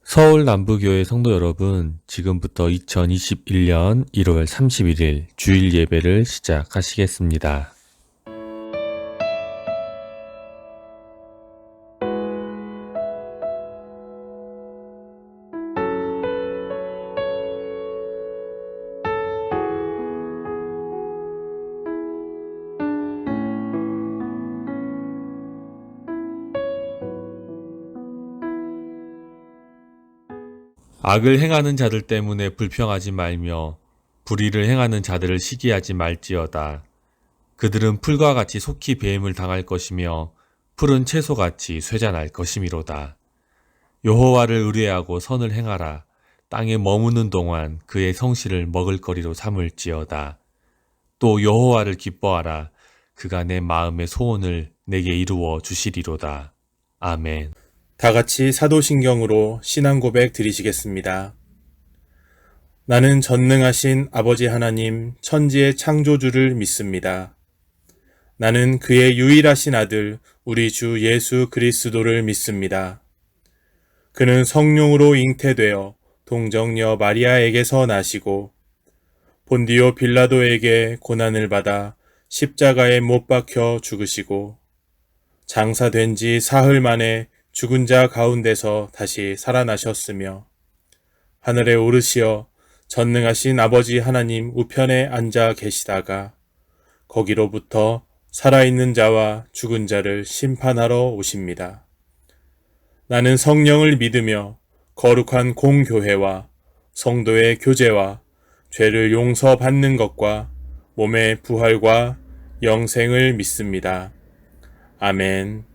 서울 남부교회 성도 여러분, 지금부터 2021년 1월 31일 주일 예배를 시작하시겠습니다. 악을 행하는 자들 때문에 불평하지 말며 불의를 행하는 자들을 시기하지 말지어다. 그들은 풀과 같이 속히 배임을 당할 것이며 푸른 채소같이 쇠잔할 것이미로다. 여호와를 의뢰하고 선을 행하라. 땅에 머무는 동안 그의 성실을 먹을거리로 삼을지어다. 또 여호와를 기뻐하라. 그가 내 마음의 소원을 내게 이루어 주시리로다. 아멘. 다 같이 사도신경으로 신앙 고백 드리시겠습니다. 나는 전능하신 아버지 하나님 천지의 창조주를 믿습니다. 나는 그의 유일하신 아들 우리 주 예수 그리스도를 믿습니다. 그는 성령으로 잉태되어 동정녀 마리아에게서 나시고 본디오 빌라도에게 고난을 받아 십자가에 못 박혀 죽으시고 장사된 지 사흘 만에 죽은 자 가운데서 다시 살아나셨으며 하늘에 오르시어 전능하신 아버지 하나님 우편에 앉아 계시다가 거기로부터 살아있는 자와 죽은 자를 심판하러 오십니다. 나는 성령을 믿으며 거룩한 공교회와 성도의 교제와 죄를 용서받는 것과 몸의 부활과 영생을 믿습니다. 아멘.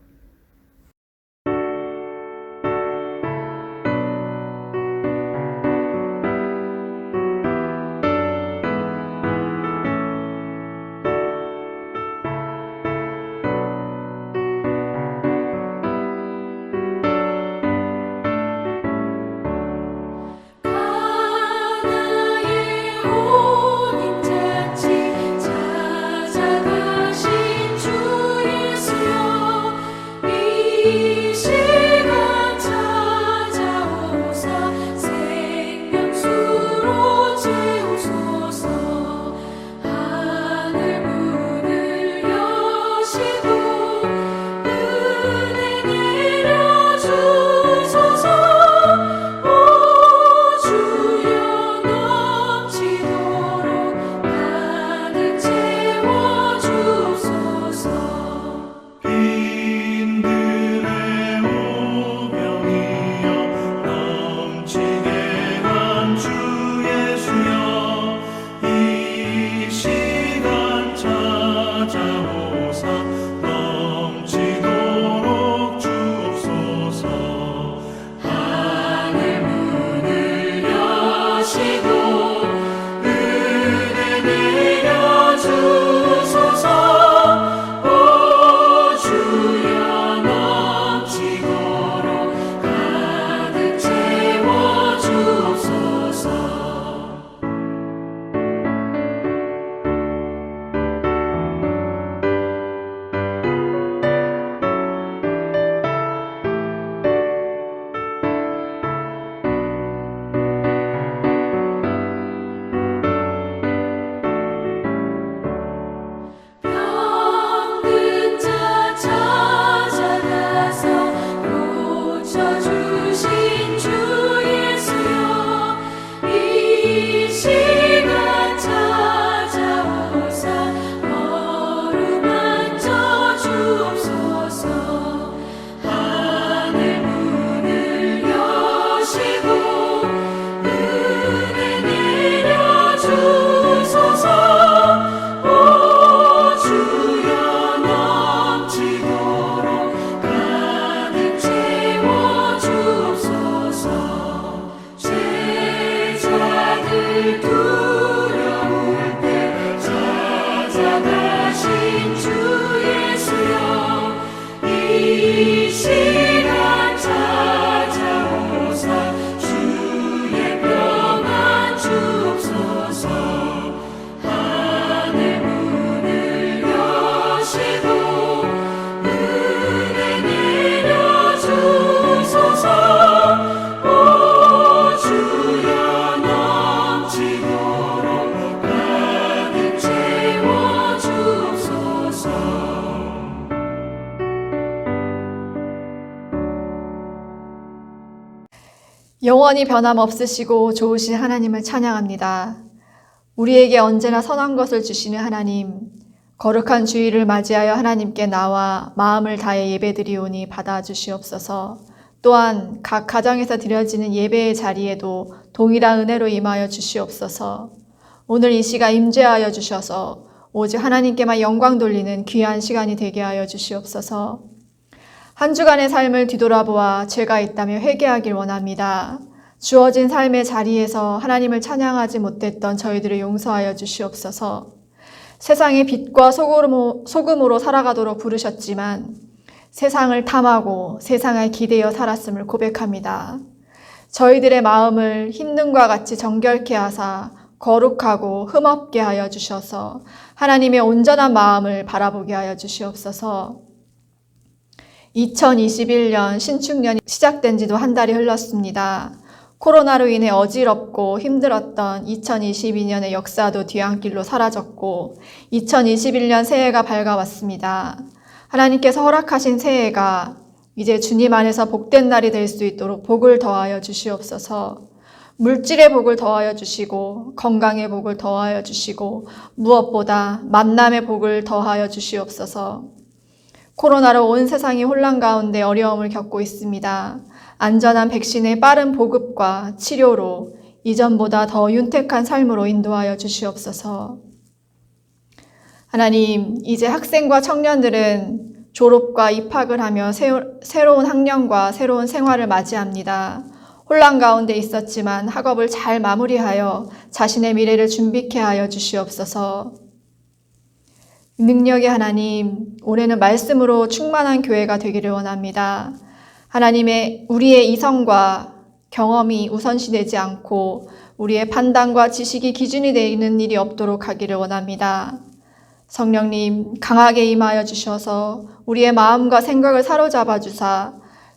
가나의 온 인자치 찾아가신 주 예수여 이 시간 찾아오사 생명수로 채우소서 하늘 문을 여시고 은혜 내려주소서 오 주여 넘치도록 가득 채워주소서 빈들의 영원히 변함없으시고 좋으신 하나님을 찬양합니다. 우리에게 언제나 선한 것을 주시는 하나님, 거룩한 주일을 맞이하여 하나님께 나와 마음을 다해 예배드리오니 받아주시옵소서. 또한 각 가정에서 드려지는 예배의 자리에도 동일한 은혜로 임하여 주시옵소서. 오늘 이 시간 임재하여 주셔서 오직 하나님께만 영광 돌리는 귀한 시간이 되게 하여 주시옵소서. 한 주간의 삶을 뒤돌아보아 죄가 있다며 회개하길 원합니다. 주어진 삶의 자리에서 하나님을 찬양하지 못했던 저희들을 용서하여 주시옵소서. 세상의 빛과 소금으로 살아가도록 부르셨지만 세상을 탐하고 세상을 기대어 살았음을 고백합니다. 저희들의 마음을 흰눈과 같이 정결케 하사 거룩하고 흠없게 하여 주셔서 하나님의 온전한 마음을 바라보게 하여 주시옵소서. 2021년 신축년이 시작된 지도 한 달이 흘렀습니다. 코로나로 인해 어지럽고 힘들었던 2022년의 역사도 뒤안길로 사라졌고 2021년 새해가 밝아왔습니다. 하나님께서 허락하신 새해가 이제 주님 안에서 복된 날이 될 수 있도록 복을 더하여 주시옵소서. 물질의 복을 더하여 주시고 건강의 복을 더하여 주시고 무엇보다 만남의 복을 더하여 주시옵소서. 코로나로 온 세상이 혼란 가운데 어려움을 겪고 있습니다. 안전한 백신의 빠른 보급과 치료로 이전보다 더 윤택한 삶으로 인도하여 주시옵소서. 하나님, 이제 학생과 청년들은 졸업과 입학을 하며 새로운 학년과 새로운 생활을 맞이합니다. 혼란 가운데 있었지만 학업을 잘 마무리하여 자신의 미래를 준비케 하여 주시옵소서. 능력의 하나님, 올해는 말씀으로 충만한 교회가 되기를 원합니다. 하나님의 우리의 이성과 경험이 우선시되지 않고 우리의 판단과 지식이 기준이 되는 일이 없도록 하기를 원합니다. 성령님, 강하게 임하여 주셔서 우리의 마음과 생각을 사로잡아 주사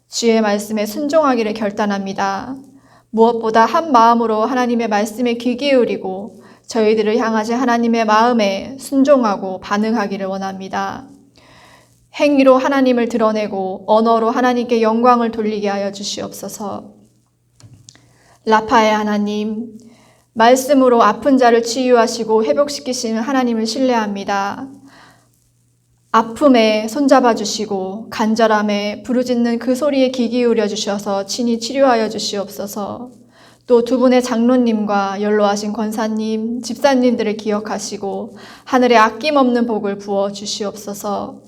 주의 말씀에 순종하기를 결단합니다. 무엇보다 한 마음으로 하나님의 말씀에 귀 기울이고 저희들을 향하신 하나님의 마음에 순종하고 반응하기를 원합니다. 행위로 하나님을 드러내고 언어로 하나님께 영광을 돌리게 하여 주시옵소서. 라파의 하나님, 말씀으로 아픈 자를 치유하시고 회복시키시는 하나님을 신뢰합니다. 아픔에 손잡아 주시고 간절함에 부르짖는 그 소리에 귀 기울여 주셔서 친히 치료하여 주시옵소서. 또 두 분의 장로님과 연로하신 권사님, 집사님들을 기억하시고 하늘에 아낌없는 복을 부어 주시옵소서.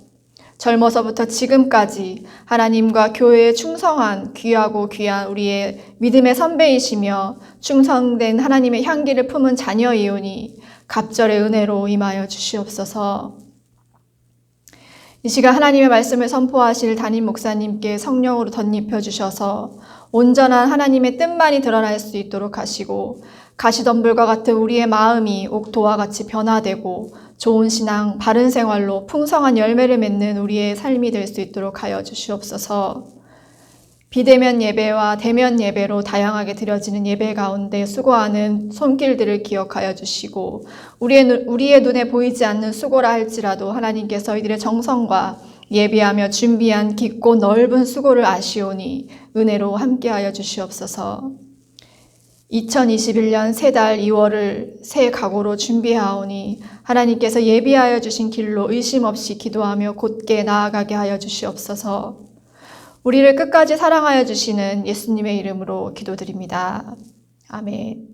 젊어서부터 지금까지 하나님과 교회에 충성한 귀하고 귀한 우리의 믿음의 선배이시며 충성된 하나님의 향기를 품은 자녀이오니 갑절의 은혜로 임하여 주시옵소서. 이 시간 하나님의 말씀을 선포하실 담임 목사님께 성령으로 덧입혀 주셔서 온전한 하나님의 뜻만이 드러날 수 있도록 하시고 가시덤불과 같은 우리의 마음이 옥토와 같이 변화되고 좋은 신앙, 바른 생활로 풍성한 열매를 맺는 우리의 삶이 될 수 있도록 하여 주시옵소서. 비대면 예배와 대면 예배로 다양하게 드려지는 예배 가운데 수고하는 손길들을 기억하여 주시고 우리의 눈에 보이지 않는 수고라 할지라도 하나님께서 이들의 정성과 예비하며 준비한 깊고 넓은 수고를 아시오니 은혜로 함께하여 주시옵소서. 2021년 새 달 2월을 새 각오로 준비하오니 하나님께서 예비하여 주신 길로 의심 없이 기도하며 곧게 나아가게 하여 주시옵소서. 우리를 끝까지 사랑하여 주시는 예수님의 이름으로 기도드립니다. 아멘.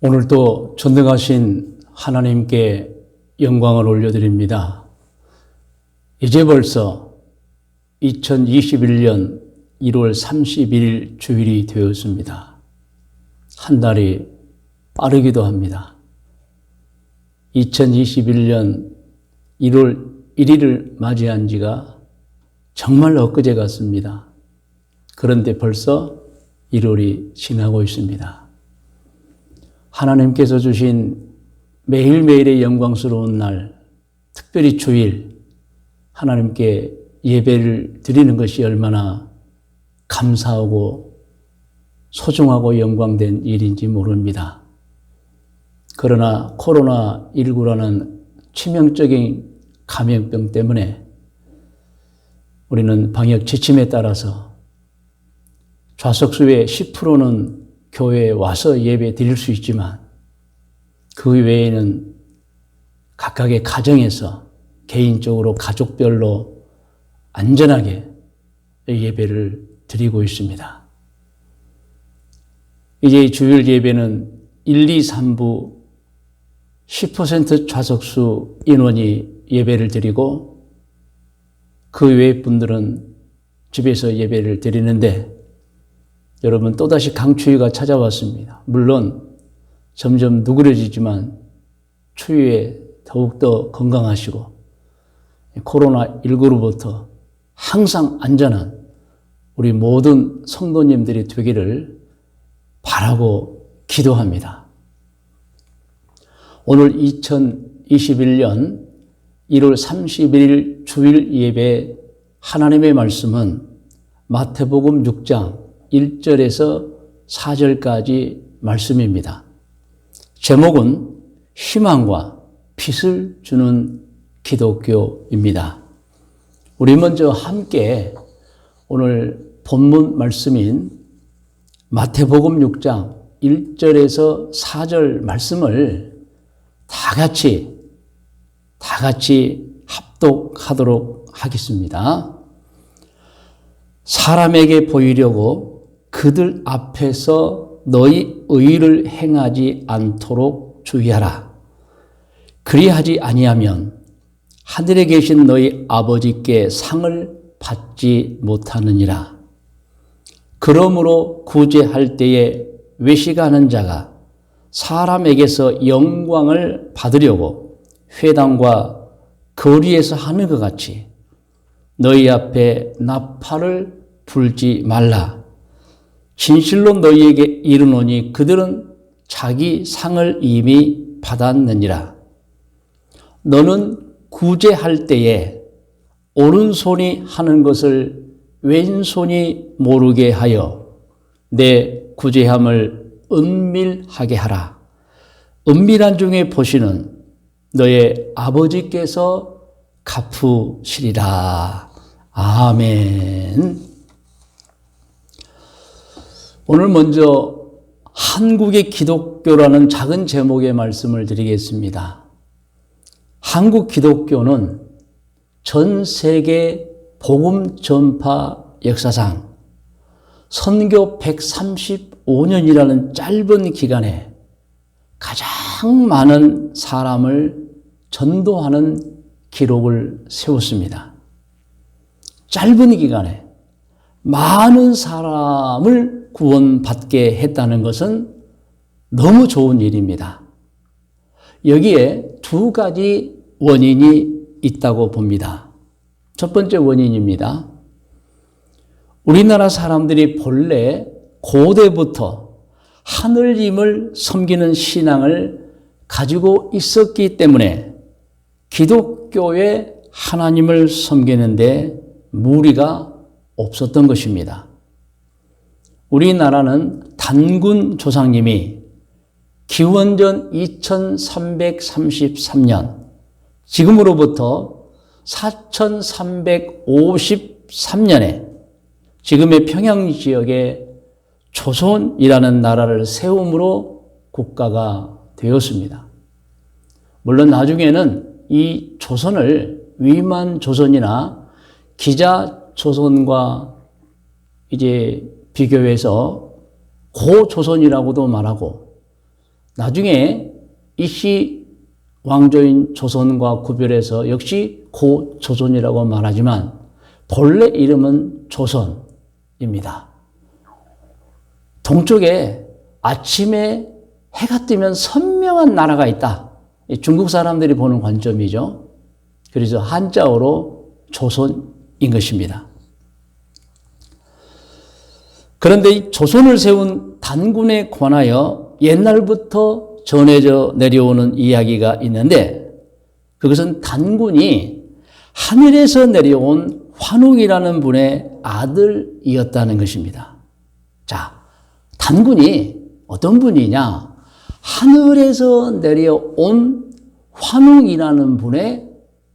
오늘도 전능하신 하나님께 영광을 올려드립니다. 이제 벌써 2021년 1월 31일 주일이 되었습니다. 한 달이 빠르기도 합니다. 2021년 1월 1일을 맞이한 지가 정말 엊그제 같습니다. 그런데 벌써 1월이 지나고 있습니다. 하나님께서 주신 매일매일의 영광스러운 날, 특별히 주일, 하나님께 예배를 드리는 것이 얼마나 감사하고 소중하고 영광된 일인지 모릅니다. 그러나 코로나19라는 치명적인 감염병 때문에 우리는 방역 지침에 따라서 좌석수의 10%는 교회에 와서 예배 드릴 수 있지만 그 외에는 각각의 가정에서 개인적으로 가족별로 안전하게 예배를 드리고 있습니다. 이제 주일 예배는 1, 2, 3부 10% 좌석수 인원이 예배를 드리고 그 외의 분들은 집에서 예배를 드리는데 여러분 또다시 강추위가 찾아왔습니다. 물론 점점 누그러지지만 추위에 더욱더 건강하시고 코로나19로부터 항상 안전한 우리 모든 성도님들이 되기를 바라고 기도합니다. 오늘 2021년 1월 31일 주일 예배 하나님의 말씀은 마태복음 6장 1절에서 4절까지 말씀입니다. 제목은 희망과 빛을 주는 기독교입니다. 우리 먼저 함께 오늘 본문 말씀인 마태복음 6장 1절에서 4절 말씀을 다 같이 합독하도록 하겠습니다. 사람에게 보이려고 그들 앞에서 너희 의를 행하지 않도록 주의하라. 그리하지 아니하면 하늘에 계신 너희 아버지께 상을 받지 못하느니라. 그러므로 구제할 때에 외식하는 자가 사람에게서 영광을 받으려고 회당과 거리에서 하는 것 같이 너희 앞에 나팔을 불지 말라. 진실로 너희에게 이르노니 그들은 자기 상을 이미 받았느니라. 너는 구제할 때에 오른손이 하는 것을 왼손이 모르게 하여 내 구제함을 은밀하게 하라. 은밀한 중에 보시는 너의 아버지께서 갚으시리라. 아멘. 오늘 먼저 한국의 기독교라는 작은 제목의 말씀을 드리겠습니다. 한국 기독교는 전 세계 복음 전파 역사상 선교 135년이라는 짧은 기간에 가장 많은 사람을 전도하는 기록을 세웠습니다. 짧은 기간에 많은 사람을 구원받게 했다는 것은 너무 좋은 일입니다. 여기에 두 가지 원인이 있다고 봅니다. 첫 번째 원인입니다. 우리나라 사람들이 본래 고대부터 하늘님을 섬기는 신앙을 가지고 있었기 때문에 기독교의 하나님을 섬기는데 무리가 없었던 것입니다. 우리나라는 단군 조상님이 기원전 2333년, 지금으로부터 4353년에 지금의 평양 지역에 조선이라는 나라를 세움으로 국가가 되었습니다. 물론 나중에는 이 조선을 위만 조선이나 기자 조선과 이제 비교해서 고조선이라고도 말하고 나중에 이씨 왕조인 조선과 구별해서 역시 고조선이라고 말하지만 본래 이름은 조선입니다. 동쪽에 아침에 해가 뜨면 선명한 나라가 있다. 중국 사람들이 보는 관점이죠. 그래서 한자어로 조선인 것입니다. 그런데 이 조선을 세운 단군에 관하여 옛날부터 전해져 내려오는 이야기가 있는데 그것은 단군이 하늘에서 내려온 환웅이라는 분의 아들이었다는 것입니다. 자, 단군이 어떤 분이냐? 하늘에서 내려온 환웅이라는 분의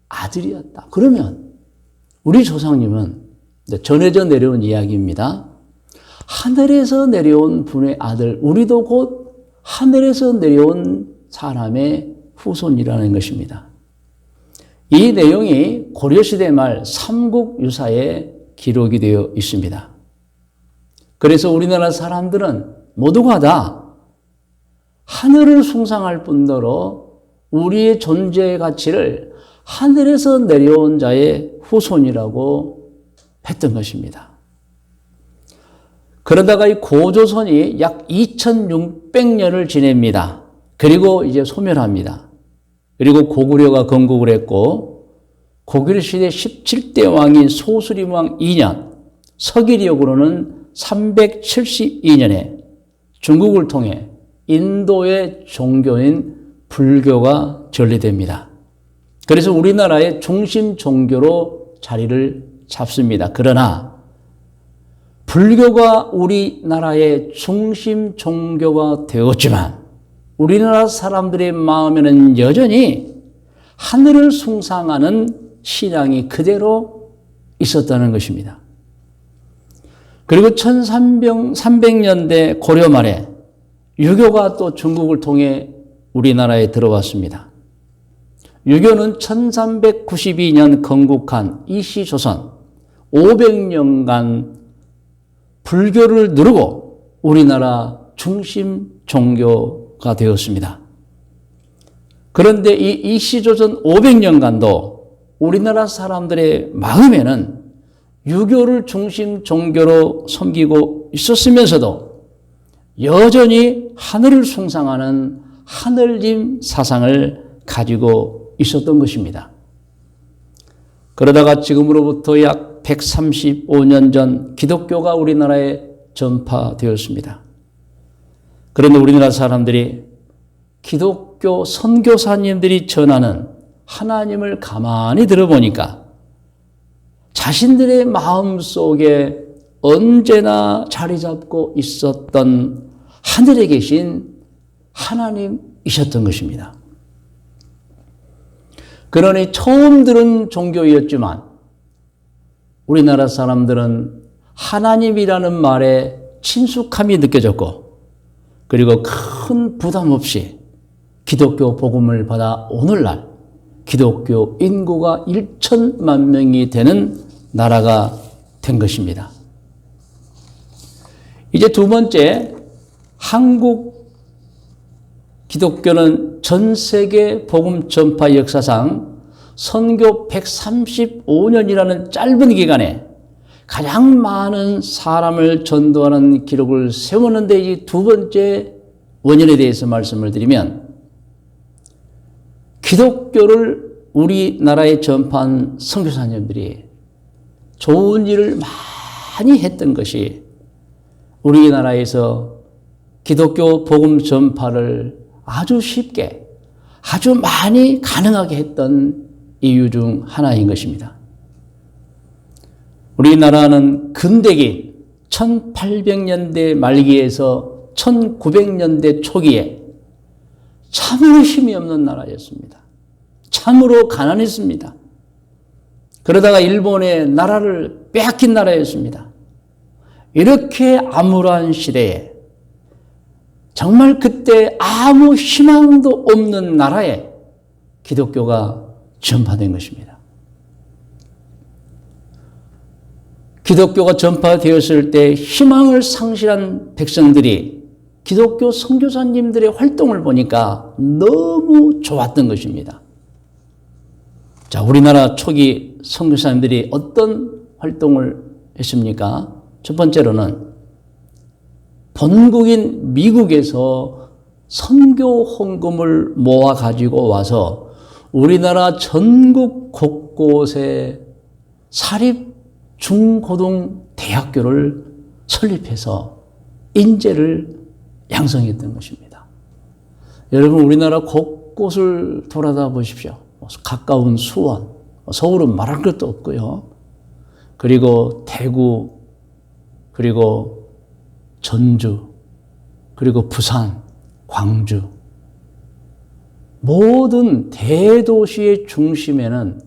아들이었다. 그러면 우리 조상님은 전해져 내려온 이야기입니다. 하늘에서 내려온 분의 아들, 우리도 곧 하늘에서 내려온 사람의 후손이라는 것입니다. 이 내용이 고려시대 말 삼국유사에 기록이 되어 있습니다. 그래서 우리나라 사람들은 모두가 다 하늘을 숭상할 뿐더러 우리의 존재의 가치를 하늘에서 내려온 자의 후손이라고 했던 것입니다. 그러다가 이 고조선이 약 2600년을 지냅니다. 그리고 이제 소멸합니다. 그리고 고구려가 건국을 했고 고구려 시대 17대 왕인 소수림왕 2년 서기력으로는 372년에 중국을 통해 인도의 종교인 불교가 전래됩니다. 그래서 우리나라의 중심 종교로 자리를 잡습니다. 그러나 불교가 우리나라의 중심 종교가 되었지만 우리나라 사람들의 마음에는 여전히 하늘을 숭상하는 신앙이 그대로 있었다는 것입니다. 그리고 1300년대 고려 말에 유교가 또 중국을 통해 우리나라에 들어왔습니다. 유교는 1392년 건국한 이시조선 500년간 불교를 누르고 우리나라 중심 종교가 되었습니다. 그런데 이 이시조선 500년간도 우리나라 사람들의 마음에는 유교를 중심 종교로 섬기고 있었으면서도 여전히 하늘을 숭상하는 하늘님 사상을 가지고 있었던 것입니다. 그러다가 지금으로부터 약 135년 전 기독교가 우리나라에 전파되었습니다. 그런데 우리나라 사람들이 기독교 선교사님들이 전하는 하나님을 가만히 들어보니까 자신들의 마음속에 언제나 자리 잡고 있었던 하늘에 계신 하나님이셨던 것입니다. 그러니 처음 들은 종교였지만 우리나라 사람들은 하나님이라는 말에 친숙함이 느껴졌고 그리고 큰 부담 없이 기독교 복음을 받아 오늘날 기독교 인구가 1천만 명이 되는 나라가 된 것입니다. 이제 두 번째, 한국 기독교는 전 세계 복음 전파 역사상 선교 135년이라는 짧은 기간에 가장 많은 사람을 전도하는 기록을 세우는데 이 두 번째 원인에 대해서 말씀을 드리면 기독교를 우리나라에 전파한 선교사님들이 좋은 일을 많이 했던 것이 우리나라에서 기독교 복음 전파를 아주 쉽게 아주 많이 가능하게 했던 이유 중 하나인 것입니다. 우리나라는 근대기 1800년대 말기에서 1900년대 초기에 참으로 힘이 없는 나라였습니다. 참으로 가난했습니다. 그러다가 일본의 나라를 빼앗긴 나라였습니다. 이렇게 암울한 시대에 정말 그때 아무 희망도 없는 나라에 기독교가 전파된 것입니다. 기독교가 전파되었을 때 희망을 상실한 백성들이 기독교 선교사님들의 활동을 보니까 너무 좋았던 것입니다. 자, 우리나라 초기 선교사님들이 어떤 활동을 했습니까? 첫 번째로는 본국인 미국에서 선교 헌금을 모아 가지고 와서 우리나라 전국 곳곳에 사립 중고등 대학교를 설립해서 인재를 양성했던 것입니다. 여러분, 우리나라 곳곳을 돌아다 보십시오. 가까운 수원, 서울은 말할 것도 없고요. 그리고 대구, 그리고 전주, 그리고 부산, 광주. 모든 대도시의 중심에는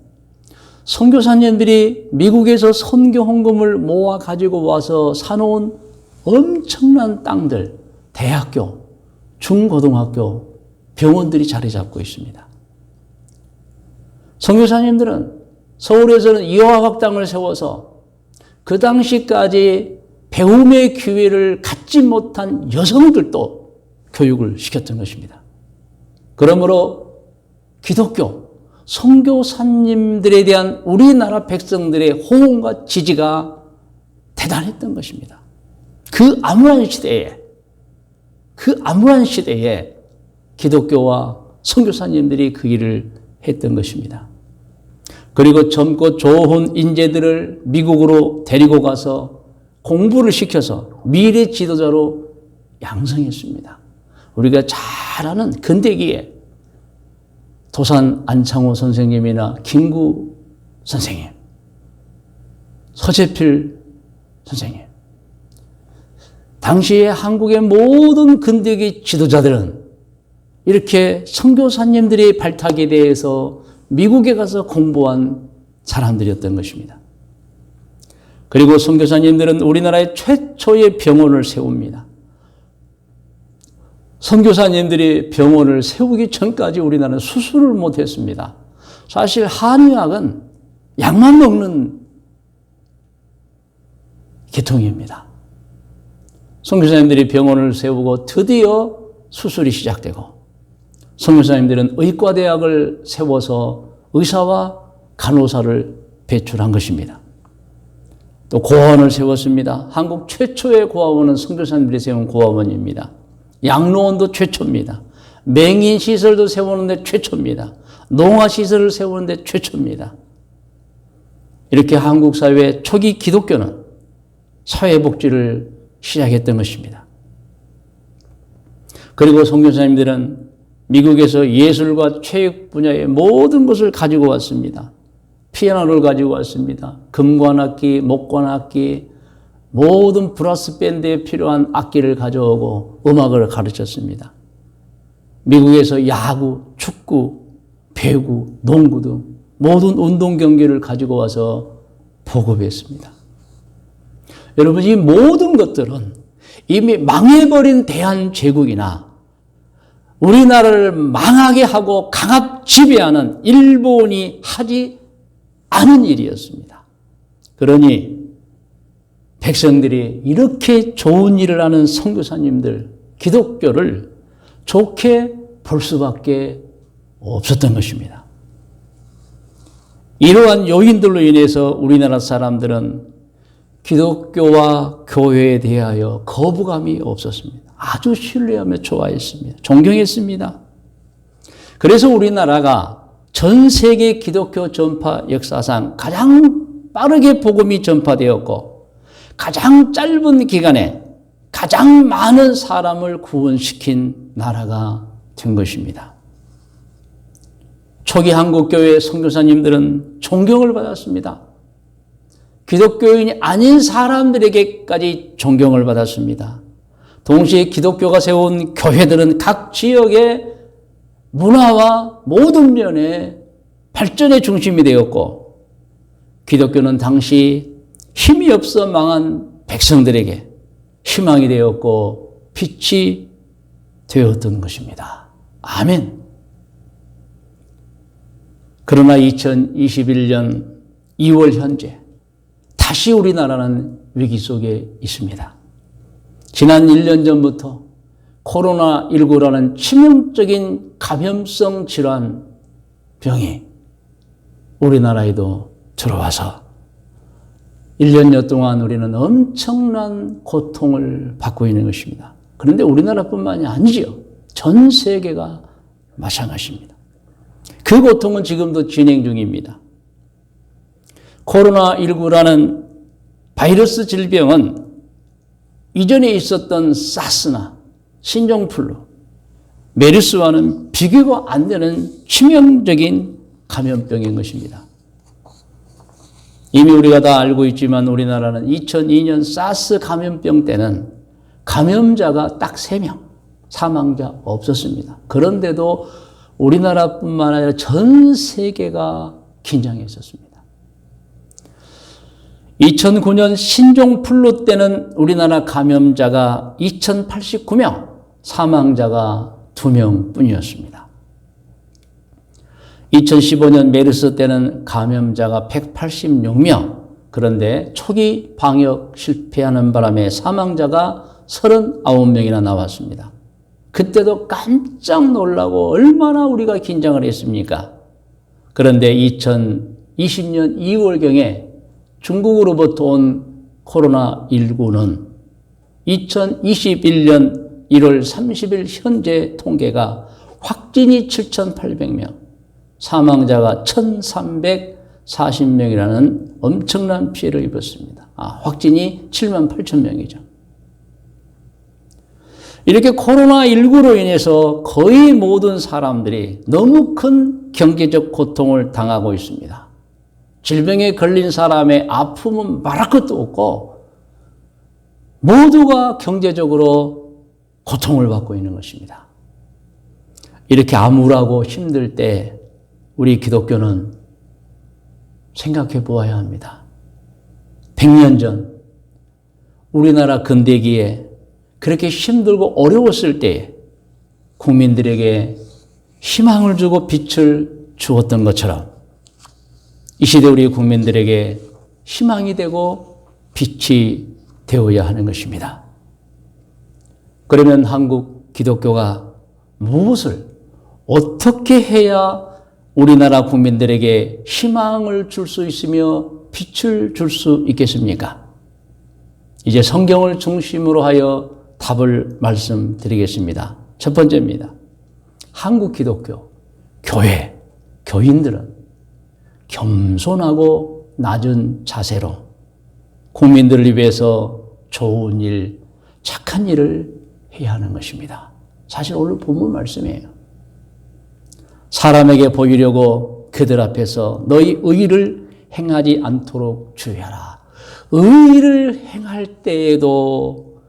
선교사님들이 미국에서 선교 헌금을 모아 가지고 와서 사놓은 엄청난 땅들, 대학교, 중고등학교, 병원들이 자리 잡고 있습니다. 선교사님들은 서울에서는 이화학당을 세워서 그 당시까지 배움의 기회를 갖지 못한 여성들도 교육을 시켰던 것입니다. 그러므로 기독교, 선교사님들에 대한 우리나라 백성들의 호응과 지지가 대단했던 것입니다. 그 암울한 시대에 기독교와 선교사님들이 그 일을 했던 것입니다. 그리고 젊고 좋은 인재들을 미국으로 데리고 가서 공부를 시켜서 미래 지도자로 양성했습니다. 우리가 잘 아는 근대기에 도산 안창호 선생님이나 김구 선생님, 서재필 선생님. 당시에 한국의 모든 근대기 지도자들은 이렇게 선교사님들의 발탁에 대해서 미국에 가서 공부한 사람들이었던 것입니다. 그리고 선교사님들은 우리나라의 최초의 병원을 세웁니다. 선교사님들이 병원을 세우기 전까지 우리나라는 수술을 못했습니다. 사실 한의학은 약만 먹는 계통입니다. 선교사님들이 병원을 세우고 드디어 수술이 시작되고 선교사님들은 의과대학을 세워서 의사와 간호사를 배출한 것입니다. 또 고아원을 세웠습니다. 한국 최초의 고아원은 선교사님들이 세운 고아원입니다. 양로원도 최초입니다. 맹인시설도 세우는데 최초입니다. 농아시설을 세우는데 최초입니다. 이렇게 한국 사회의 초기 기독교는 사회복지를 시작했던 것입니다. 그리고 선교사님들은 미국에서 예술과 체육 분야의 모든 것을 가지고 왔습니다. 피아노를 가지고 왔습니다. 금관악기, 목관악기, 모든 브라스 밴드에 필요한 악기를 가져오고 음악을 가르쳤습니다. 미국에서 야구, 축구, 배구, 농구 등 모든 운동 경기를 가지고 와서 보급했습니다. 여러분, 이 모든 것들은 이미 망해버린 대한제국이나 우리나라를 망하게 하고 강압 지배하는 일본이 하지 않은 일이었습니다. 그러니 백성들이 이렇게 좋은 일을 하는 선교사님들, 기독교를 좋게 볼 수밖에 없었던 것입니다. 이러한 요인들로 인해서 우리나라 사람들은 기독교와 교회에 대하여 거부감이 없었습니다. 아주 신뢰하며 좋아했습니다. 존경했습니다. 그래서 우리나라가 전 세계 기독교 전파 역사상 가장 빠르게 복음이 전파되었고 가장 짧은 기간에 가장 많은 사람을 구원시킨 나라가 된 것입니다. 초기 한국교회 선교사님들은 존경을 받았습니다. 기독교인이 아닌 사람들에게까지 존경을 받았습니다. 동시에 기독교가 세운 교회들은 각 지역의 문화와 모든 면의 발전의 중심이 되었고 기독교는 당시 힘이 없어 망한 백성들에게 희망이 되었고 빛이 되었던 것입니다. 아멘. 그러나 2021년 2월 현재 다시 우리나라는 위기 속에 있습니다. 지난 1년 전부터 코로나19라는 치명적인 감염성 질환 병이 우리나라에도 들어와서 1년여 동안 우리는 엄청난 고통을 받고 있는 것입니다. 그런데 우리나라뿐만이 아니지요. 전 세계가 마찬가지입니다. 그 고통은 지금도 진행 중입니다. 코로나19라는 바이러스 질병은 이전에 있었던 사스나 신종플루, 메르스와는 비교가 안 되는 치명적인 감염병인 것입니다. 이미 우리가 다 알고 있지만 우리나라는 2002년 사스 감염병 때는 감염자가 딱 3명, 사망자 없었습니다. 그런데도 우리나라뿐만 아니라 전 세계가 긴장했었습니다. 2009년 신종플루 때는 우리나라 감염자가 2089명, 사망자가 2명 뿐이었습니다. 2015년 메르스 때는 감염자가 186명, 그런데 초기 방역 실패하는 바람에 사망자가 39명이나 나왔습니다. 그때도 깜짝 놀라고 얼마나 우리가 긴장을 했습니까? 그런데 2020년 2월경에 중국으로부터 온 코로나19는 2021년 1월 30일 현재 통계가 확진이 7,800명, 사망자가 1,340명이라는 엄청난 피해를 입었습니다. 확진이 78,000명이죠. 이렇게 코로나19로 인해서 거의 모든 사람들이 너무 큰 경제적 고통을 당하고 있습니다. 질병에 걸린 사람의 아픔은 말할 것도 없고 모두가 경제적으로 고통을 받고 있는 것입니다. 이렇게 암울하고 힘들 때 우리 기독교는 생각해 보아야 합니다. 100년 전 우리나라 근대기에 그렇게 힘들고 어려웠을 때 국민들에게 희망을 주고 빛을 주었던 것처럼 이 시대 우리 국민들에게 희망이 되고 빛이 되어야 하는 것입니다. 그러면 한국 기독교가 무엇을 어떻게 해야 우리나라 국민들에게 희망을 줄 수 있으며 빛을 줄 수 있겠습니까? 이제 성경을 중심으로 하여 답을 말씀드리겠습니다. 첫 번째입니다. 한국 기독교, 교회, 교인들은 겸손하고 낮은 자세로 국민들을 위해서 좋은 일, 착한 일을 해야 하는 것입니다. 사실 오늘 본문 말씀이에요. 사람에게 보이려고 그들 앞에서 너희 의를 행하지 않도록 주의하라. 의를 행할 때에도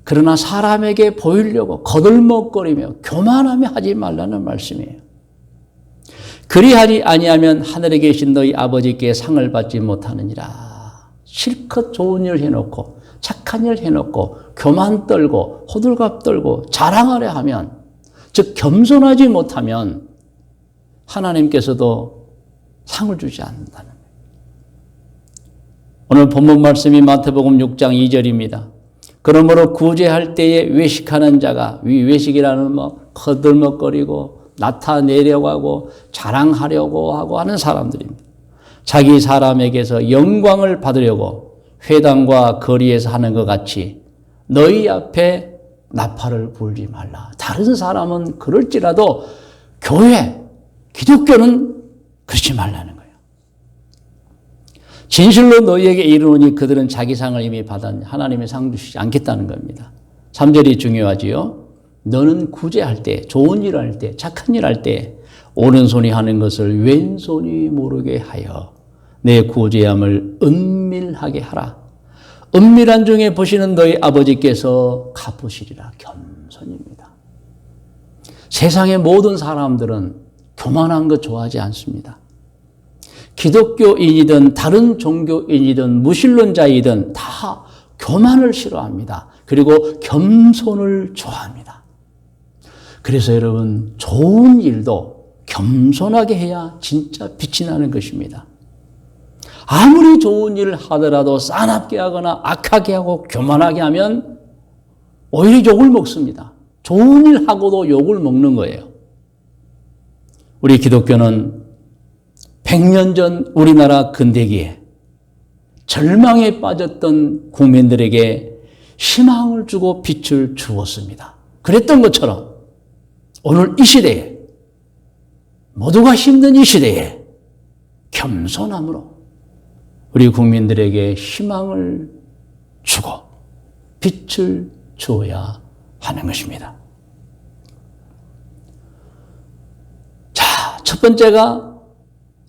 그러나 사람에게 보이려고 거들먹거리며 교만하며 하지 말라는 말씀이에요. 그리하지 아니하면 하늘에 계신 너희 아버지께 상을 받지 못하느니라. 실컷 좋은 일 해놓고 착한 일 해놓고 교만 떨고 호들갑 떨고 자랑하려 하면, 즉 겸손하지 못하면 하나님께서도 상을 주지 않는다는 거예요. 오늘 본문 말씀이 마태복음 6장 2절입니다. 그러므로 구제할 때에 외식하는 자가, 외식이라는 거들먹거리고 나타내려고 하고 자랑하려고 하고 하는 사람들입니다. 자기 사람에게서 영광을 받으려고 회당과 거리에서 하는 것 같이 너희 앞에 나팔을 불지 말라. 다른 사람은 그럴지라도 교회, 기독교는 그렇지 말라는 거예요. 진실로 너희에게 이르노니 그들은 자기 상을 이미 받았니 하나님의 상 주시지 않겠다는 겁니다. 3절이 중요하지요. 너는 구제할 때, 좋은 일 할 때, 착한 일 할 때 오른손이 하는 것을 왼손이 모르게 하여 내 구제함을 은밀하게 하라. 은밀한 중에 보시는 너희 아버지께서 갚으시리라. 겸손입니다. 세상의 모든 사람들은 교만한 것 좋아하지 않습니다. 기독교인이든 다른 종교인이든 무신론자이든 다 교만을 싫어합니다. 그리고 겸손을 좋아합니다. 그래서 여러분, 좋은 일도 겸손하게 해야 진짜 빛이 나는 것입니다. 아무리 좋은 일을 하더라도 싸납게 하거나 악하게 하고 교만하게 하면 오히려 욕을 먹습니다. 좋은 일 하고도 욕을 먹는 거예요. 우리 기독교는 100년 전 우리나라 근대기에 절망에 빠졌던 국민들에게 희망을 주고 빛을 주었습니다. 그랬던 것처럼 오늘 이 시대에, 모두가 힘든 이 시대에 겸손함으로 우리 국민들에게 희망을 주고 빛을 주어야 하는 것입니다. 자, 첫 번째가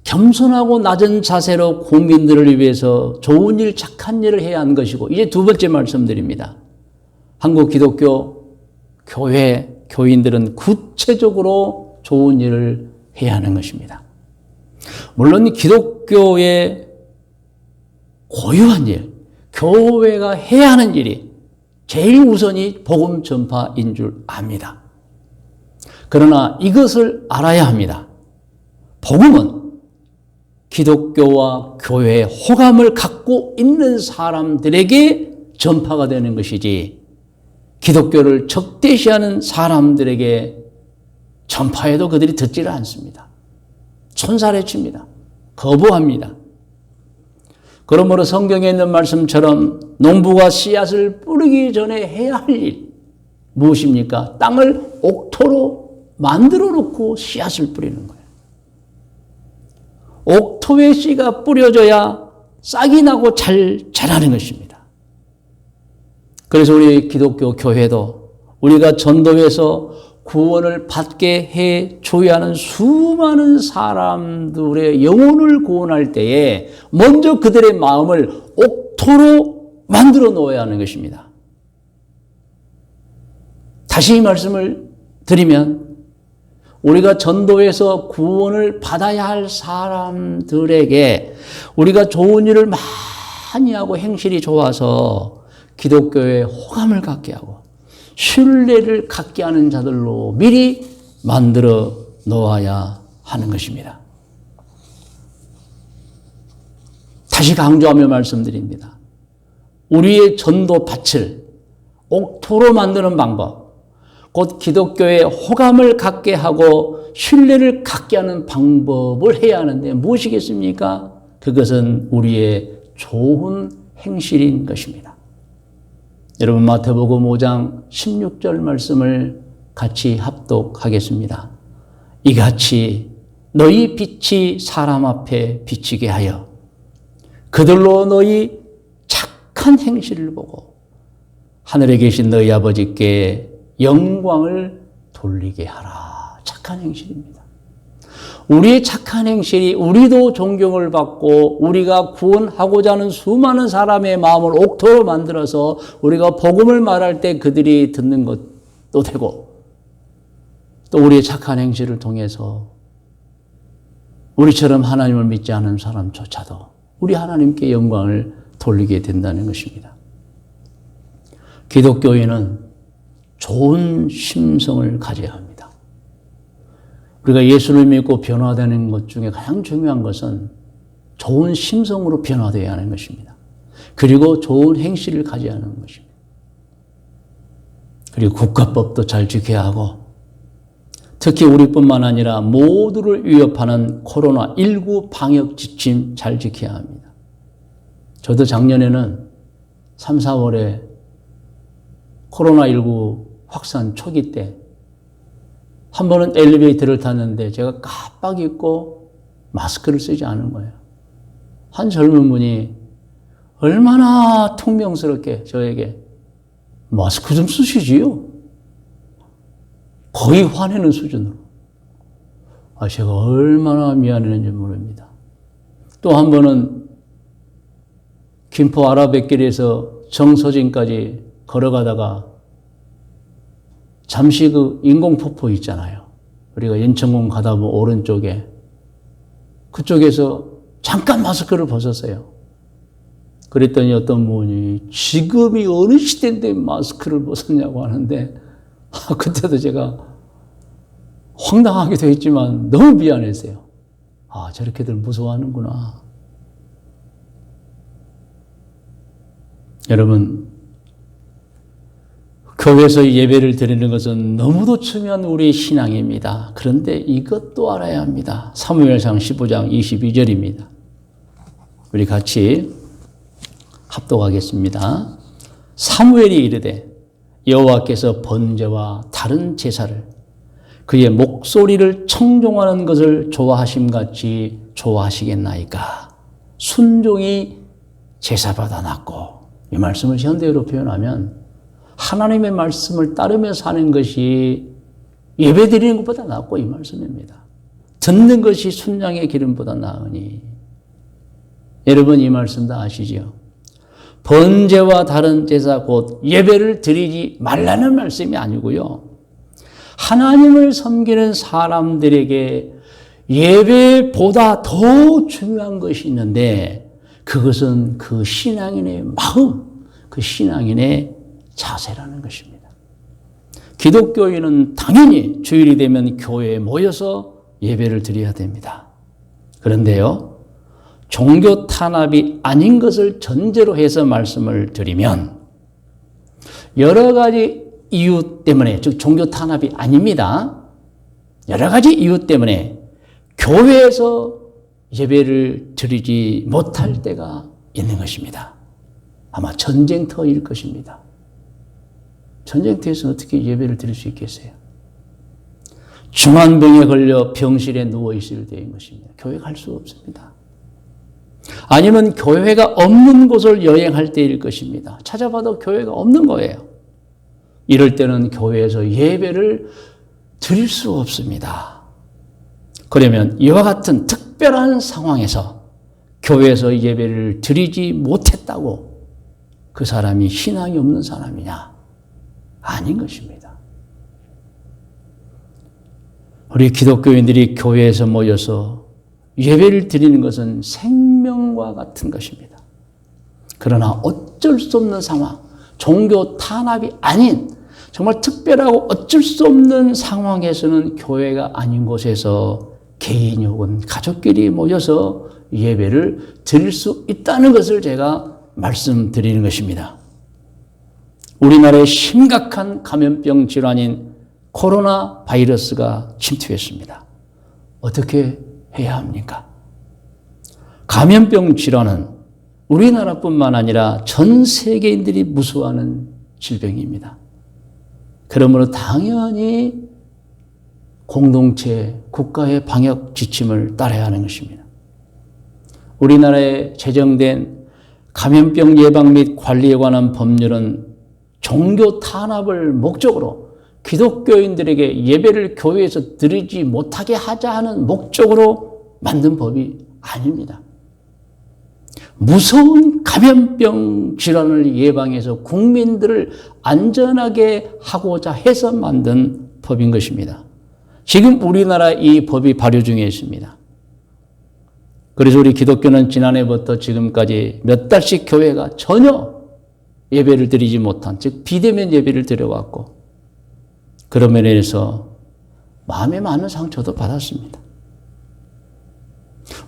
겸손하고 낮은 자세로 국민들을 위해서 좋은 일, 착한 일을 해야 하는 것이고, 이제 두 번째 말씀드립니다. 한국 기독교 교회, 교인들은 구체적으로 좋은 일을 해야 하는 것입니다. 물론 기독교의 고유한 일, 교회가 해야 하는 일이 제일 우선이 복음 전파인 줄 압니다. 그러나 이것을 알아야 합니다. 복음은 기독교와 교회의 호감을 갖고 있는 사람들에게 전파가 되는 것이지, 기독교를 적대시하는 사람들에게 전파해도 그들이 듣지를 않습니다. 손살해칩니다. 거부합니다. 그러므로 성경에 있는 말씀처럼 농부가 씨앗을 뿌리기 전에 해야 할 일, 무엇입니까? 땅을 옥토로 만들어 놓고 씨앗을 뿌리는 거예요. 옥토에 씨가 뿌려져야 싹이 나고 잘 자라는 것입니다. 그래서 우리 기독교 교회도 우리가 전도해서 구원을 받게 해 줘야 하는 수많은 사람들의 영혼을 구원할 때에 먼저 그들의 마음을 옥토로 만들어 놓아야 하는 것입니다. 다시 이 말씀을 드리면, 우리가 전도해서 구원을 받아야 할 사람들에게 우리가 좋은 일을 많이 하고 행실이 좋아서 기독교의 호감을 갖게 하고 신뢰를 갖게 하는 자들로 미리 만들어 놓아야 하는 것입니다. 다시 강조하며 말씀드립니다. 우리의 전도 밭을 옥토로 만드는 방법, 곧 기독교의 호감을 갖게 하고 신뢰를 갖게 하는 방법을 해야 하는데 무엇이겠습니까? 그것은 우리의 좋은 행실인 것입니다. 여러분, 마태복음 5장 16절 말씀을 같이 합독하겠습니다. 이같이 너희 빛이 사람 앞에 비치게 하여 그들로 너희 착한 행실을 보고 하늘에 계신 너희 아버지께 영광을 돌리게 하라. 착한 행실입니다. 우리의 착한 행실이 우리도 존경을 받고 우리가 구원하고자 하는 수많은 사람의 마음을 옥토로 만들어서 우리가 복음을 말할 때 그들이 듣는 것도 되고, 또 우리의 착한 행실을 통해서 우리처럼 하나님을 믿지 않은 사람조차도 우리 하나님께 영광을 돌리게 된다는 것입니다. 기독교인은 좋은 심성을 가져야 합니다. 우리가 예수를 믿고 변화되는 것 중에 가장 중요한 것은 좋은 심성으로 변화되어야 하는 것입니다. 그리고 좋은 행실을 가져야 하는 것입니다. 그리고 국가법도 잘 지켜야 하고, 특히 우리뿐만 아니라 모두를 위협하는 코로나19 방역 지침 잘 지켜야 합니다. 저도 작년에는 3, 4월에 코로나19 확산 초기 때 한 번은 엘리베이터를 탔는데 제가 깜빡 잊고 마스크를 쓰지 않은 거예요. 한 젊은 분이 얼마나 퉁명스럽게 저에게 마스크 좀 쓰시지요? 거의 화내는 수준으로. 제가 얼마나 미안했는지 모릅니다. 또 한 번은 김포 아라뱃길에서 정서진까지 걸어가다가 잠시 그 인공폭포 있잖아요. 우리가 연천공 가다 보면 오른쪽에, 그쪽에서 잠깐 마스크를 벗었어요. 그랬더니 어떤 분이 지금이 어느 시대인데 마스크를 벗었냐고 하는데, 그때도 제가 황당하기도 했지만 너무 미안했어요. 저렇게들 무서워하는구나. 여러분, 교회에서 예배를 드리는 것은 너무도 중요한 우리의 신앙입니다. 그런데 이것도 알아야 합니다. 사무엘상 15장 22절입니다. 우리 같이 합독하겠습니다. 사무엘이 이르되 여호와께서 번제와 다른 제사를 그의 목소리를 청종하는 것을 좋아하심같이 좋아하시겠나이까. 순종이 제사보다 낫고, 이 말씀을 현대어로 표현하면 하나님의 말씀을 따르며 사는 것이 예배 드리는 것보다 낫고, 이 말씀입니다. 듣는 것이 순양의 기름보다 나으니. 여러분 이 말씀 다 아시죠? 번제와 다른 제사 곧 예배를 드리지 말라는 말씀이 아니고요. 하나님을 섬기는 사람들에게 예배보다 더 중요한 것이 있는데, 그것은 그 신앙인의 마음, 그 신앙인의 자세라는 것입니다. 기독교인은 당연히 주일이 되면 교회에 모여서 예배를 드려야 됩니다. 그런데요, 종교 탄압이 아닌 것을 전제로 해서 말씀을 드리면 여러 가지 이유 때문에, 즉 종교 탄압이 아닙니다. 여러 가지 이유 때문에 교회에서 예배를 드리지 못할 때가 있는 것입니다. 아마 전쟁터일 것입니다. 전쟁터에서 어떻게 예배를 드릴 수 있겠어요? 중환병에 걸려 병실에 누워 있을 때인 것입니다. 교회 갈 수 없습니다. 아니면 교회가 없는 곳을 여행할 때일 것입니다. 찾아봐도 교회가 없는 거예요. 이럴 때는 교회에서 예배를 드릴 수 없습니다. 그러면 이와 같은 특별한 상황에서 교회에서 예배를 드리지 못했다고 그 사람이 신앙이 없는 사람이냐? 아닌 것입니다. 우리 기독교인들이 교회에서 모여서 예배를 드리는 것은 생명과 같은 것입니다. 그러나 어쩔 수 없는 상황, 종교 탄압이 아닌 정말 특별하고 어쩔 수 없는 상황에서는 교회가 아닌 곳에서 개인이 혹은 가족끼리 모여서 예배를 드릴 수 있다는 것을 제가 말씀드리는 것입니다. 우리나라에 심각한 감염병 질환인 코로나 바이러스가 침투했습니다. 어떻게 해야 합니까? 감염병 질환은 우리나라뿐만 아니라 전 세계인들이 무서워하는 질병입니다. 그러므로 당연히 공동체, 국가의 방역 지침을 따라야 하는 것입니다. 우리나라에 제정된 감염병 예방 및 관리에 관한 법률은 종교 탄압을 목적으로 기독교인들에게 예배를 교회에서 드리지 못하게 하자 하는 목적으로 만든 법이 아닙니다. 무서운 감염병 질환을 예방해서 국민들을 안전하게 하고자 해서 만든 법인 것입니다. 지금 우리나라 이 법이 발효 중에 있습니다. 그래서 우리 기독교는 지난해부터 지금까지 몇 달씩 교회가 전혀 예배를 드리지 못한, 즉 비대면 예배를 드려왔고, 그런 면에서 마음에 많은 상처도 받았습니다.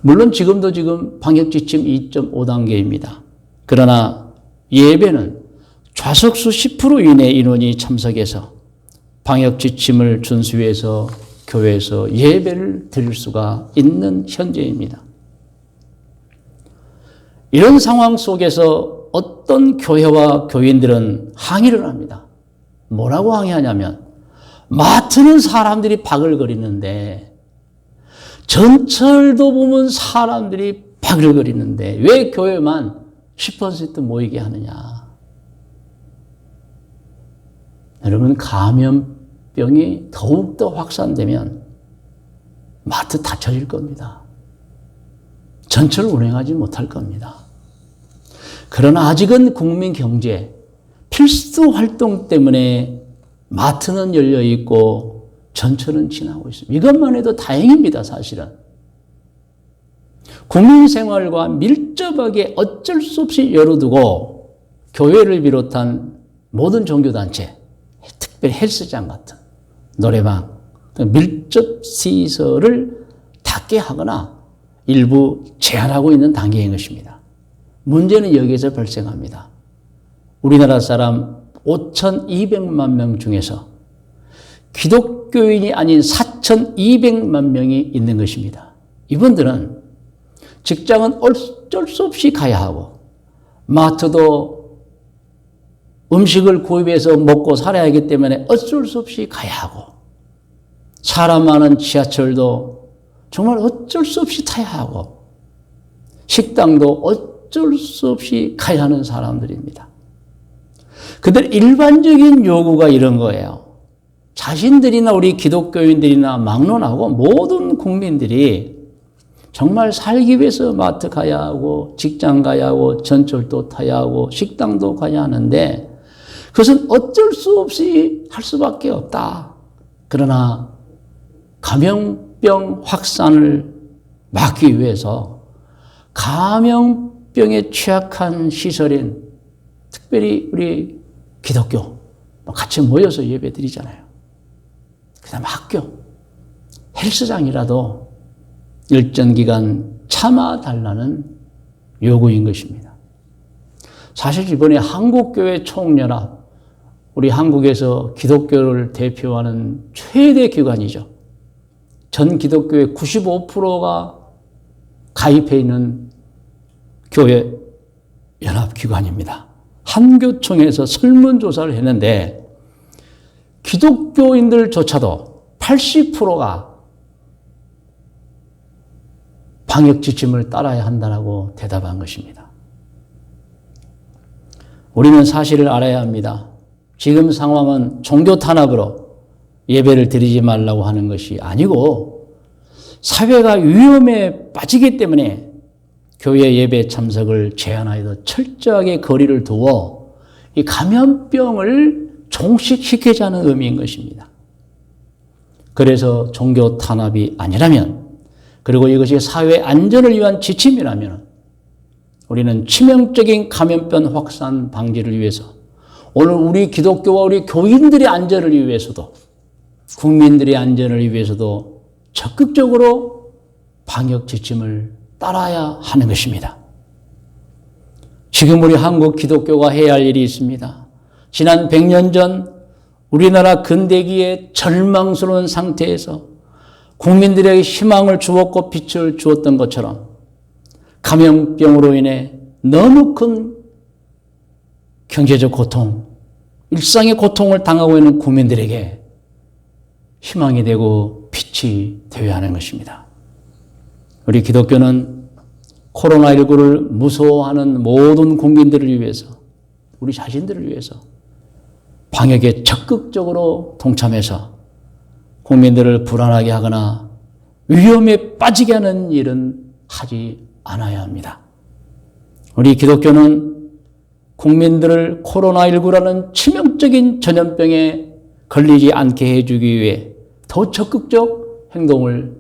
물론 지금도 지금 방역지침 2.5단계입니다. 그러나 예배는 좌석수 10% 이내 인원이 참석해서 방역지침을 준수해서 교회에서 예배를 드릴 수가 있는 현재입니다. 이런 상황 속에서 어떤 교회와 교인들은 항의를 합니다. 뭐라고 항의하냐면, 맡는 사람들이 바글거리는데, 전철도 보면 사람들이 바글거리는데 왜 교회만 10% 모이게 하느냐. 여러분, 감염병이 더욱더 확산되면 마트 닫혀질 겁니다. 전철을 운행하지 못할 겁니다. 그러나 아직은 국민 경제, 필수 활동 때문에 마트는 열려 있고 전철은 지나고 있습니다. 이것만 해도 다행입니다, 사실은. 국민 생활과 밀접하게 어쩔 수 없이 열어두고 교회를 비롯한 모든 종교단체, 특별히 헬스장 같은 노래방, 밀접 시설을 닫게 하거나 일부 제한하고 있는 단계인 것입니다. 문제는 여기에서 발생합니다. 우리나라 사람 5,200만 명 중에서 기독교인이 아닌 4,200만 명이 있는 것입니다. 이분들은 직장은 어쩔 수 없이 가야 하고, 마트도 음식을 구입해서 먹고 살아야 하기 때문에 어쩔 수 없이 가야 하고, 사람 많은 지하철도 정말 어쩔 수 없이 타야 하고, 식당도 어쩔 수 없이 가야 하는 사람들입니다. 그들 일반적인 요구가 이런 거예요. 자신들이나 우리 기독교인들이나 막론하고 모든 국민들이 정말 살기 위해서 마트 가야 하고, 직장 가야 하고, 전철도 타야 하고, 식당도 가야 하는데 그것은 어쩔 수 없이 할 수밖에 없다. 그러나 감염병 확산을 막기 위해서 감염병에 취약한 시설인 특별히 우리 기독교 같이 모여서 예배 드리잖아요. 그 다음 학교, 헬스장이라도 일정 기간 참아달라는 요구인 것입니다. 사실 이번에 한국교회 총연합, 우리 한국에서 기독교를 대표하는 최대 기관이죠. 전 기독교의 95%가 가입해 있는 교회 연합기관입니다. 한교총에서 설문조사를 했는데 기독교인들조차도 80%가 방역 지침을 따라야 한다고 대답한 것입니다. 우리는 사실을 알아야 합니다. 지금 상황은 종교 탄압으로 예배를 드리지 말라고 하는 것이 아니고 사회가 위험에 빠지기 때문에 교회 예배 참석을 제한하여도 철저하게 거리를 두어 이 감염병을 종식시키자는 의미인 것입니다. 그래서 종교 탄압이 아니라면, 그리고 이것이 사회 안전을 위한 지침이라면 우리는 치명적인 감염병 확산 방지를 위해서 오늘 우리 기독교와 우리 교인들의 안전을 위해서도, 국민들의 안전을 위해서도 적극적으로 방역 지침을 따라야 하는 것입니다. 지금 우리 한국 기독교가 해야 할 일이 있습니다. 지난 100년 전 우리나라 근대기의 절망스러운 상태에서 국민들에게 희망을 주었고 빛을 주었던 것처럼 감염병으로 인해 너무 큰 경제적 고통, 일상의 고통을 당하고 있는 국민들에게 희망이 되고 빛이 되어야 하는 것입니다. 우리 기독교는 코로나19를 무서워하는 모든 국민들을 위해서, 우리 자신들을 위해서 방역에 적극적으로 동참해서 국민들을 불안하게 하거나 위험에 빠지게 하는 일은 하지 않아야 합니다. 우리 기독교는 국민들을 코로나19라는 치명적인 전염병에 걸리지 않게 해주기 위해 더 적극적 행동을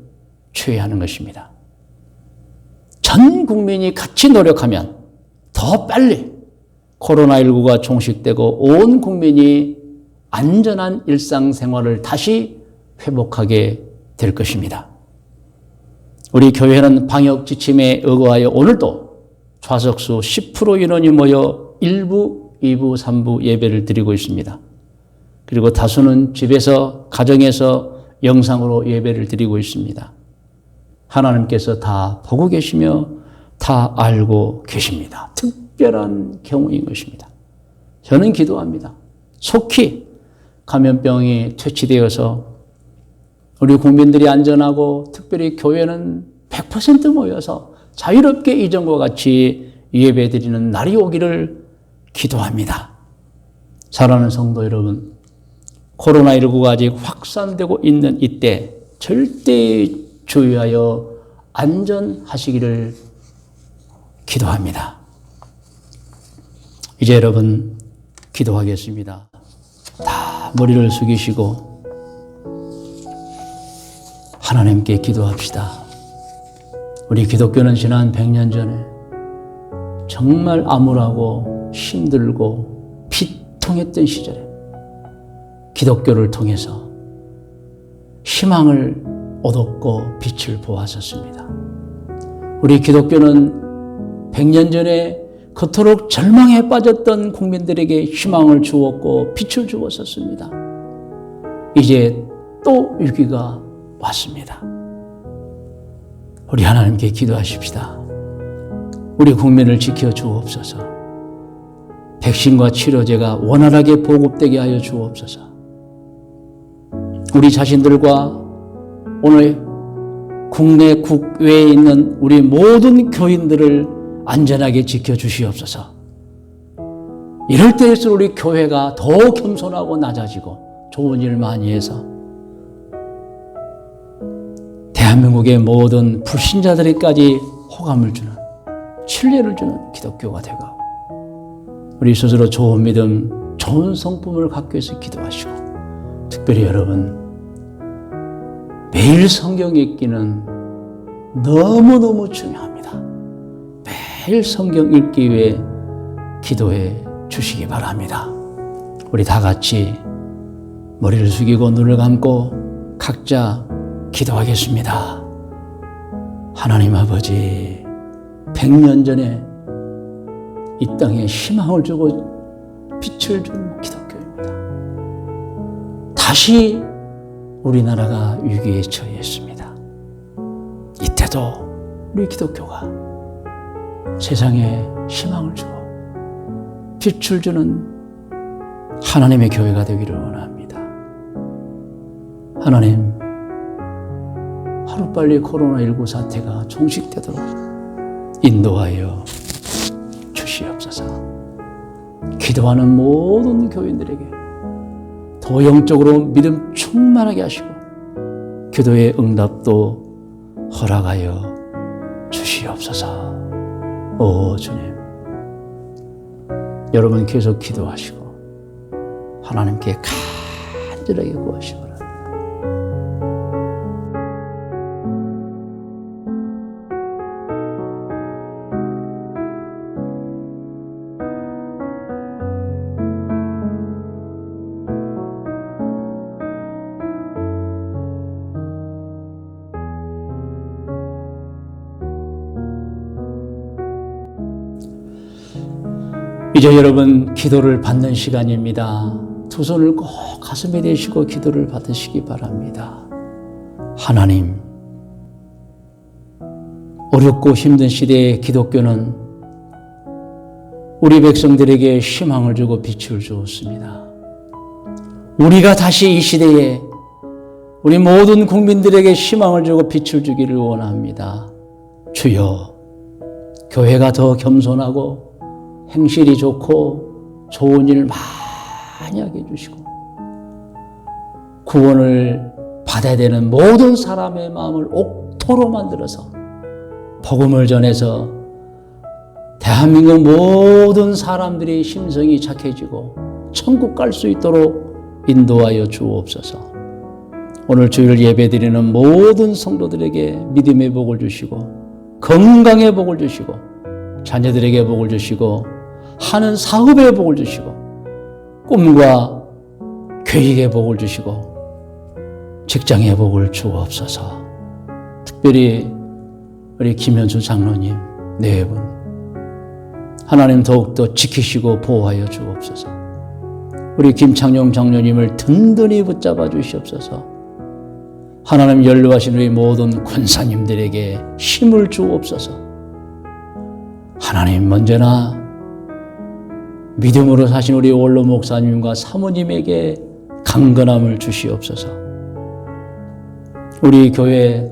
취해야 하는 것입니다. 전 국민이 같이 노력하면 더 빨리 코로나19가 종식되고 온 국민이 안전한 일상생활을 다시 회복하게 될 것입니다. 우리 교회는 방역 지침에 의거하여 오늘도 좌석수 10% 인원이 모여 1부, 2부, 3부 예배를 드리고 있습니다. 그리고 다수는 집에서, 가정에서 영상으로 예배를 드리고 있습니다. 하나님께서 다 보고 계시며 다 알고 계십니다. 특별한 경우인 것입니다. 저는 기도합니다. 속히 감염병이 퇴치되어서 우리 국민들이 안전하고 특별히 교회는 100% 모여서 자유롭게 이전과 같이 예배드리는 날이 오기를 기도합니다. 사랑하는 성도 여러분, 코로나19가 아직 확산되고 있는 이때 절대 주의하여 안전하시기를 기도합니다. 이제 여러분 기도하겠습니다. 다 머리를 숙이시고 하나님께 기도합시다. 우리 기독교는 지난 100년 전에 정말 암울하고 힘들고 비통했던 시절에 기독교를 통해서 희망을 얻었고 빛을 보았었습니다. 우리 기독교는 100년 전에 그토록 절망에 빠졌던 국민들에게 희망을 주었고 빛을 주었었습니다. 이제 또 위기가 왔습니다. 우리 하나님께 기도하십시다. 우리 국민을 지켜 주옵소서. 백신과 치료제가 원활하게 보급되게 하여 주옵소서. 우리 자신들과 오늘 국내 국외에 있는 우리 모든 교인들을 안전하게 지켜주시옵소서. 이럴 때일수록 우리 교회가 더 겸손하고 낮아지고 좋은 일 많이 해서 대한민국의 모든 불신자들에게까지 호감을 주는, 신뢰를 주는 기독교가 되고 우리 스스로 좋은 믿음, 좋은 성품을 갖기 위해서 기도하시고, 특별히 여러분 매일 성경 읽기는 너무너무 중요합니다. 매일 성경 읽기 위해 기도해 주시기 바랍니다. 우리 다 같이 머리를 숙이고 눈을 감고 각자 기도하겠습니다. 하나님 아버지, 100년 전에 이 땅에 희망을 주고 빛을 준 기독교입니다. 다시 우리나라가 위기에 처했습니다. 이때도 우리 기독교가 세상에 희망을 주고 빛을 주는 하나님의 교회가 되기를 원합니다. 하나님, 하루빨리 코로나19 사태가 종식되도록 인도하여 주시옵소서. 기도하는 모든 교인들에게 더 영적으로 믿음 충만하게 하시고 기도의 응답도 허락하여 주시옵소서. 오 주님, 여러분 계속 기도하시고 하나님께 간절하게 구하시기 바랍니다. 이제 여러분 기도를 받는 시간입니다. 두 손을 꼭 가슴에 대시고 기도를 받으시기 바랍니다. 하나님, 어렵고 힘든 시대에 기독교는 우리 백성들에게 희망을 주고 빛을 주었습니다. 우리가 다시 이 시대에 우리 모든 국민들에게 희망을 주고 빛을 주기를 원합니다. 주여, 교회가 더 겸손하고 행실이 좋고 좋은 일 많이 하게 해주시고 구원을 받아야 되는 모든 사람의 마음을 옥토로 만들어서 복음을 전해서 대한민국 모든 사람들의 심성이 착해지고 천국 갈 수 있도록 인도하여 주옵소서. 오늘 주일 예배드리는 모든 성도들에게 믿음의 복을 주시고 건강의 복을 주시고 자녀들에게 복을 주시고 하는 사업에 복을 주시고 꿈과 계획에 복을 주시고 직장에 복을 주옵소서. 특별히 우리 김현수 장로님 네 분 하나님 더욱더 지키시고 보호하여 주옵소서. 우리 김창룡 장로님을 든든히 붙잡아 주시옵소서. 하나님 연로하신 우리 모든 권사님들에게 힘을 주옵소서. 하나님 언제나 믿음으로 사신 우리 원로 목사님과 사모님에게 강건함을 주시옵소서. 우리 교회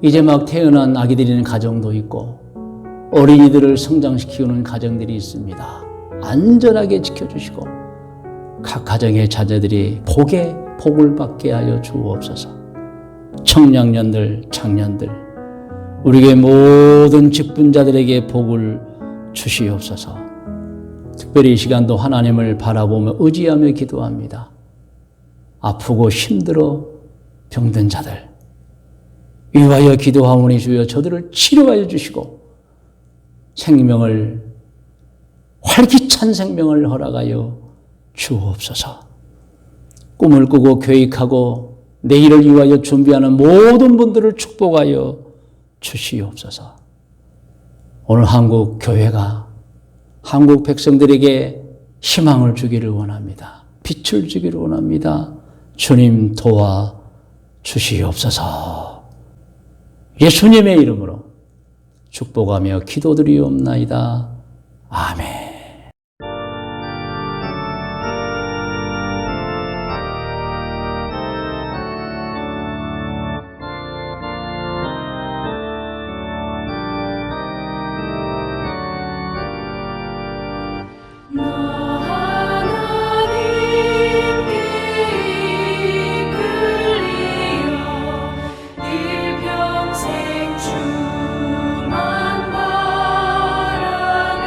이제 막 태어난 아기들이 있는 가정도 있고 어린이들을 성장시키는 가정들이 있습니다. 안전하게 지켜주시고 각 가정의 자녀들이 복을 받게 하여 주옵소서. 청년들, 장년들, 우리의 모든 직분자들에게 복을 주시옵소서. 특별히 이 시간도 하나님을 바라보며 의지하며 기도합니다. 아프고 힘들어 병든 자들 위하여 기도하오니 주여 저들을 치료하여 주시고 생명을 활기찬 생명을 허락하여 주옵소서. 꿈을 꾸고 계획하고 내일을 위하여 준비하는 모든 분들을 축복하여 주시옵소서. 오늘 한국 교회가 한국 백성들에게 희망을 주기를 원합니다. 빛을 주기를 원합니다. 주님 도와 주시옵소서. 예수님의 이름으로 축복하며 기도드리옵나이다. 아멘. 나 하나님께 이끌리어 일평생 주만 바라며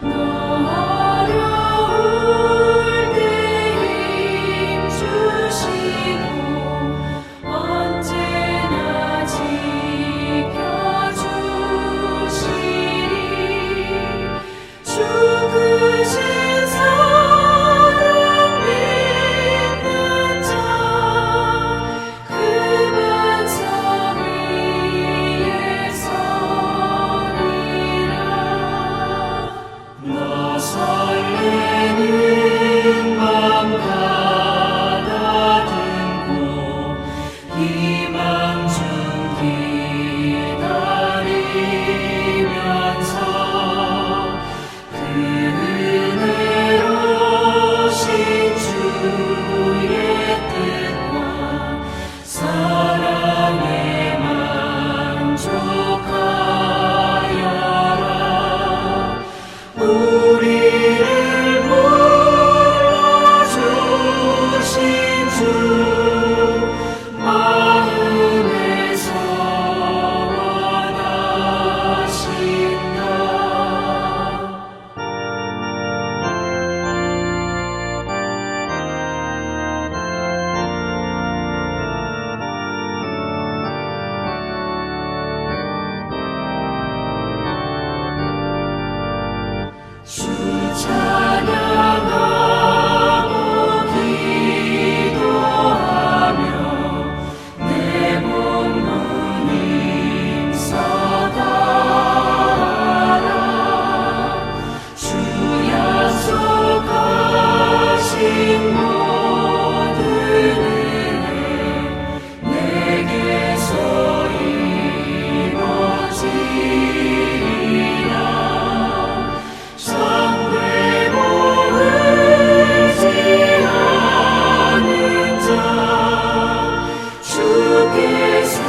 너 어려울 때 힘 주시고 언제나 지켜주시리 죽으신 사랑 믿는 자 그 반석 위에 서리라 너 설레는 맘 가다듬고 희망 중 기다리면서 은혜로우신 주의 뜻과 사랑에 만족하여라 우리를 불러주신 주 마음에서 원하신다. 주 찬양하고 기도하며 내 몸 힘써가라 주 약속하신 모든 은혜 내게서 이루어지리라 상대모 의지하는 자 주께서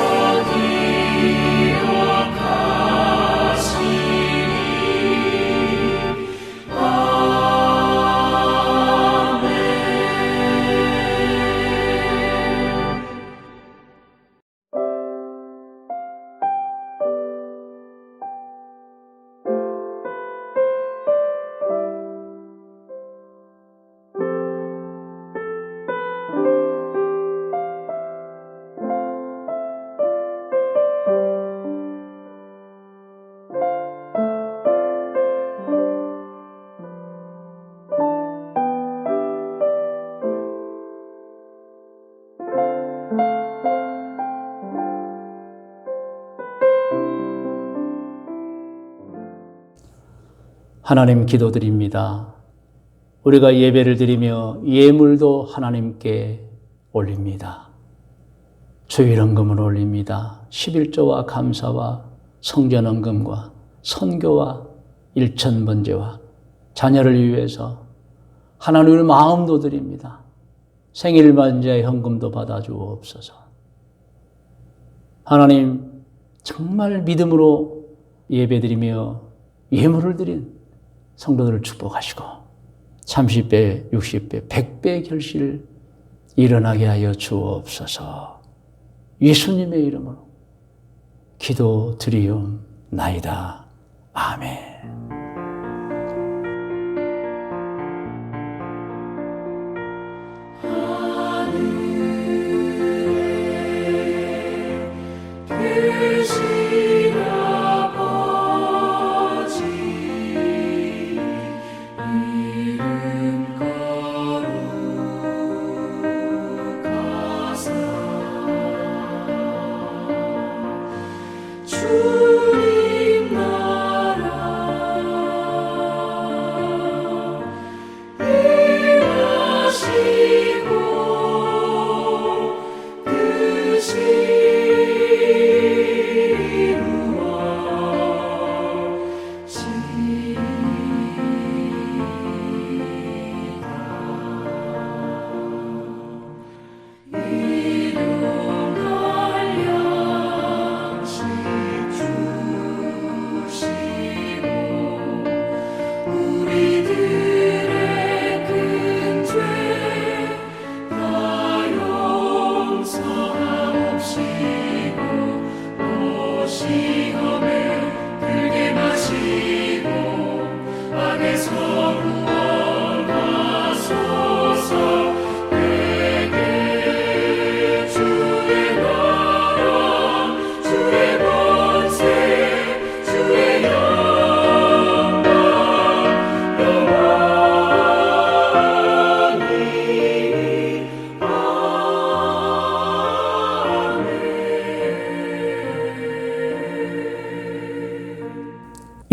기억하시리 아멘. 하나님 기도드립니다. 우리가 예배를 드리며 예물도 하나님께 올립니다. 주일헌금을 올립니다. 11조와 감사와 성전헌금과 선교와 일천번제와 자녀를 위해서 하나님을 마음도 드립니다. 생일반지의 헌금도 받아주옵소서. 하나님 정말 믿음으로 예배드리며 예물을 드린 성도들을 축복하시고 30배, 60배, 100배의 결실을 일어나게 하여 주옵소서. 예수님의 이름으로 기도드리옵나이다. 아멘. 계신 아버지 이름 거룩하사 주님 나라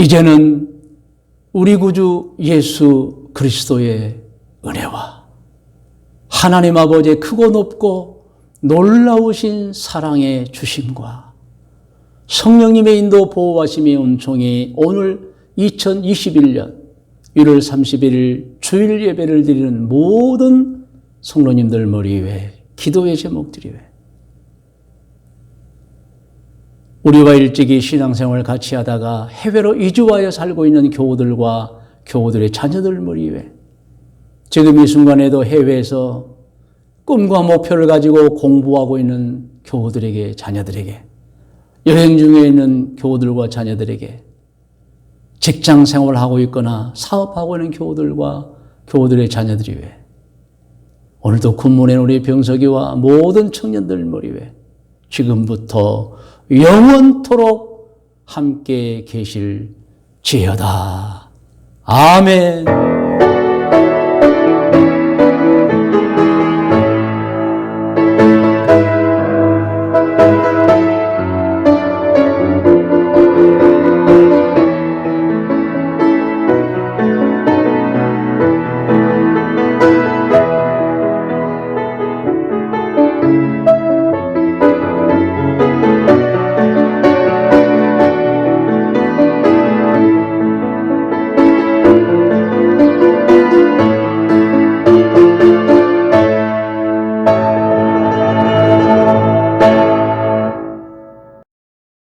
이제는 우리 구주 예수 그리스도의 은혜와 하나님 아버지의 크고 높고 놀라우신 사랑의 주심과 성령님의 인도 보호하심의 은총이 오늘 2021년 1월 31일 주일 예배를 드리는 모든 성도님들 머리 위에 기도의 제목들이 왜 우리와 일찍이 신앙생활을 같이 하다가 해외로 이주하여 살고 있는 교우들과 교우들의 자녀들 머리 위에 지금 이 순간에도 해외에서 꿈과 목표를 가지고 공부하고 있는 교우들에게 자녀들에게 여행 중에 있는 교우들과 자녀들에게 직장 생활을 하고 있거나 사업하고 있는 교우들과 교우들의 자녀들이 왜 오늘도 군문에 우리 병석이와 모든 청년들 머리 위에 지금부터 영원토록 함께 계실지어다. 아멘.